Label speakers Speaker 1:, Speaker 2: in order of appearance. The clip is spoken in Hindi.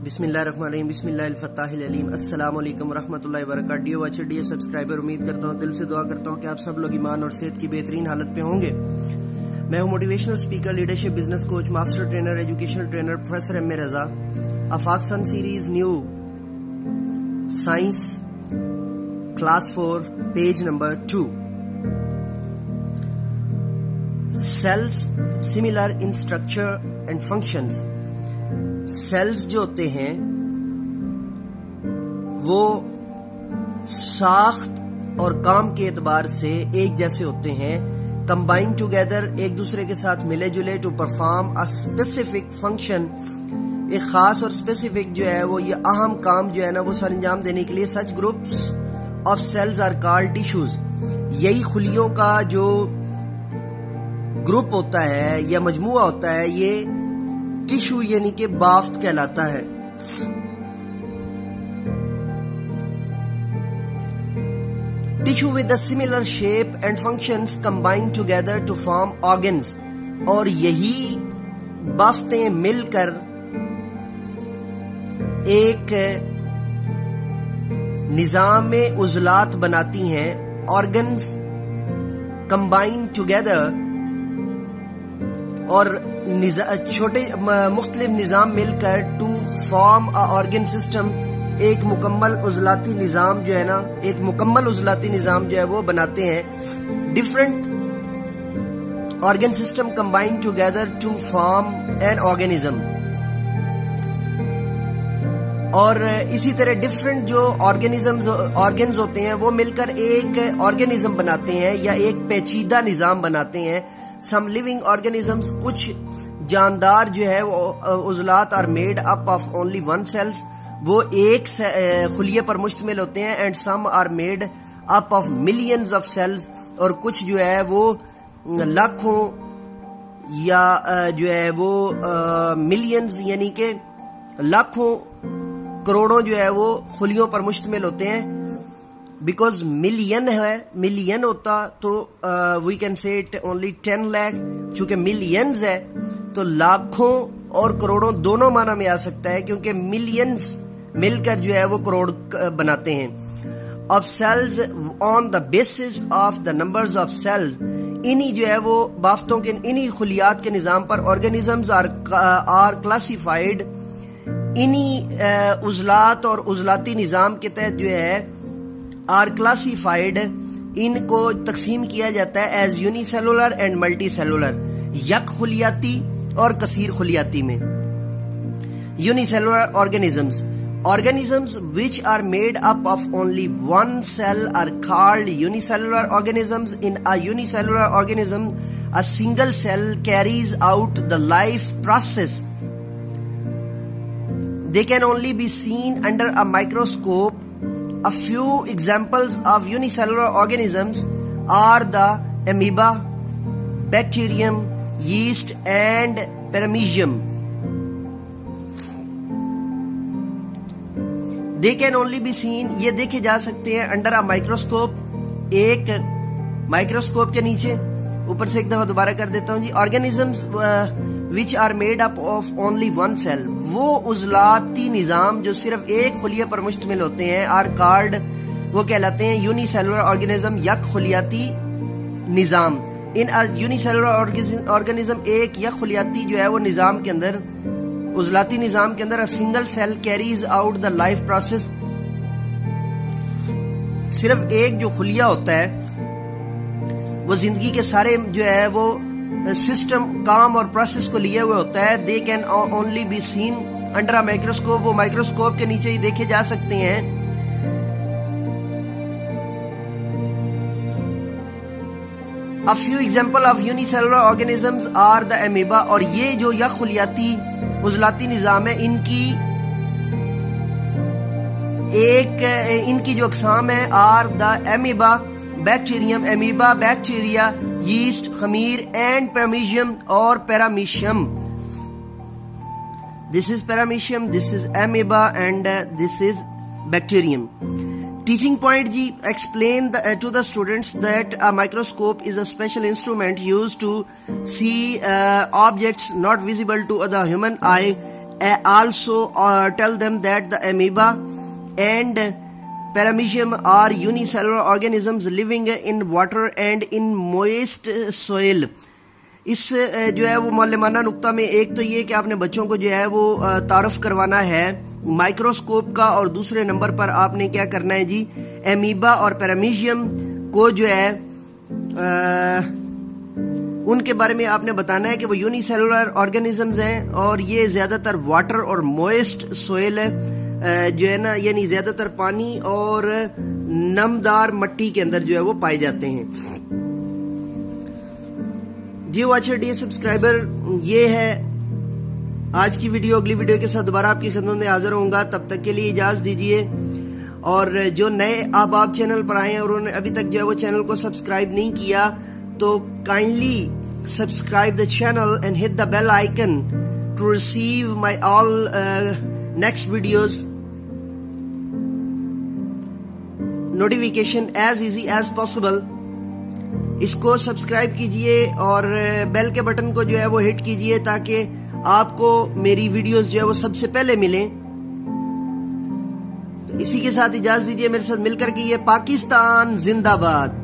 Speaker 1: बिस्मिल्लाहिर्रहमानिर्रहीम बिस्मिल्लाहिल-फत्ताहिल-अलीम अस्सलाम वालेकुम रहमतुल्लाहि व बरकातहू। डियर वॉचर, डियर सब्सक्राइबर, उम्मीद करता हूँ, दिल से दुआ करता हूँ कि आप सब लोग ईमान और सेहत की बेहतरीन हालत पे होंगे। मैं हूँ motivational speaker, leadership, business coach, master trainer, educational trainer professor M A Raza. Afaq sun series new science class 4 page number 2। Cells similar in structure and functions. Cells जो होते हैं वो साख्त और काम के एतबार से एक जैसे होते हैं, कंबाइन टुगेदर, एक दूसरे के साथ मिले जुले, to perform a specific function, एक खास और स्पेसिफिक जो है वो ये अहम काम जो है ना वो सर अंजाम देने के लिए। Such groups of cells are called tissues. यही खुलियों का जो ग्रुप होता है या मजमुआ होता है ये टिश्यू यानी कि बाफ्त कहलाता है। Tissue with a similar shape and functions combine together to form organs. और यही बाफ्तें मिलकर एक निजाम में उजलात बनाती हैं। ऑर्गन्स कंबाइन टुगेदर और छोटे मुख्तलिफ निज़ाम मिलकर to form a organ system, एक मुकम्मल उजलाती निज़ाम जो है ना, एक मुकम्मल उजलाती निज़ाम जो है वो बनाते हैं। Different organ system combine together to form an organism. और इसी तरह डिफरेंट जो ऑर्गन्स होते हैं वो मिलकर एक ऑर्गेनिज्म बनाते हैं या एक पेचीदा निज़ाम बनाते हैं। सम लिविंग ऑर्गेनिजम्स, कुछ जानदार जो है वो उजलात are made up of only one cells, वो एक खुलिये पर मुश्तमिल होते हैं। And some are made up of millions of cells, और कुछ जो है वो लाखों या जो है वो मिलियंस यानी कि लाखों करोड़ों जो है वो खुलियों पर मुश्तमिल होते हैं। बिकॉज मिलियन है, मिलियन होता तो we can say it only 10 lakh. चूंकि मिलियंस है तो लाखों और करोड़ों दोनों माना में आ सकता है, क्योंकि मिलियंस मिलकर जो है वो करोड़ बनाते हैं। Of cells on the basis of the numbers of cells, इन्हीं जो है वो बाफ्तों के इन्हीं खुलियात के निज़ाम पर ऑर्गेनिजम्स आर क्लासिफाइड। इन्हीं उजलात और उजलाती निज़ाम के तहत जो है आर क्लासिफाइड, इनको तकसीम किया जाता है as unicellular and multicellular, यक खुलियाती और कसीर खुलियाती में। Unicellular organisms which are made up of only one cell are called unicellular organisms. In a unicellular organism a single cell carries out the life process. They can only be seen under a microscope. A few examples of unicellular organisms are the amoeba, bacterium, yeast and paramecium. They can only be seen, ये देखे जा सकते हैं under a microscope, एक माइक्रोस्कोप के नीचे। ऊपर से एक दफा दोबारा कर देता हूँ जी। Organisms which are made up of only one cell, वो उजलाती निज़ाम जो सिर्फ एक खुलिये पर मुश्तमिल होते हैं, आर कॉल्ड, वो कहलाते हैं यूनिसेलुलर ऑर्गेनिज्म, यक खुलियाती निज़ाम। इन यूनिसेलुलर ऑर्गेनिज्म, एक यक खुलियाती जो है वो निज़ाम के अंदर, उजलाती निज़ाम के अंदर, a single cell carries out the life process, सिर्फ एक जो खुलिया होता है वो जिंदगी के सारे जो है वो सिस्टम, काम और प्रोसेस को लिए हुए होता है। They can only be seen under a microscope, वो माइक्रोस्कोप के नीचे ही देखे जा सकते हैं। A few example of unicellular organisms are the amoeba. और ये जो यक खुलियाती उजलाती निज़ाम है, इनकी जो अक़साम है are the amoeba, bacterium, amoeba, bacteria, yeast, खमीर एंड पैरामीशियम और paramecium. This is paramecium, this is amoeba and this is bacterium. Teaching point जी, explain to the students that a microscope is a special instrument used to see objects not visible to the human eye also tell them that the amoeba and paramecium are unicellular organisms living in water and in moist soil. इस जो है वो मौलमाना नुक्ता में एक तो ये कि आपने बच्चों को जो है वो तारुफ करवाना है माइक्रोस्कोप का, और दूसरे नंबर पर आपने क्या करना है जी, एमीबा और पैरामीशियम को जो है उनके बारे में आपने बताना है कि वो यूनिसेलुलर ऑर्गेनिजम्स हैं और ये ज्यादातर वाटर और मॉइस्ट सोइल जो है ना, यानी ज्यादातर पानी और नमदार मिट्टी के अंदर जो है वो पाए जाते हैं। जी वाचर, डियर सब्सक्राइबर, ये है आज की वीडियो। अगली वीडियो के साथ दोबारा आपकी खिदमत में हाजिर होऊंगा, तब तक के लिए इजाजत दीजिए। और जो नए आप चैनल पर आए हैं और उन्होंने अभी तक जो है वो चैनल को सब्सक्राइब नहीं किया, तो kindly subscribe the channel and hit the bell icon to receive my all next videos notification as easy as possible. इसको सब्सक्राइब कीजिए और बेल के बटन को जो है वो हिट कीजिए ताकि आपको मेरी वीडियोस जो है वो सबसे पहले मिलें। तो इसी के साथ इजाजत दीजिए, मेरे साथ मिलकर के ये पाकिस्तान जिंदाबाद।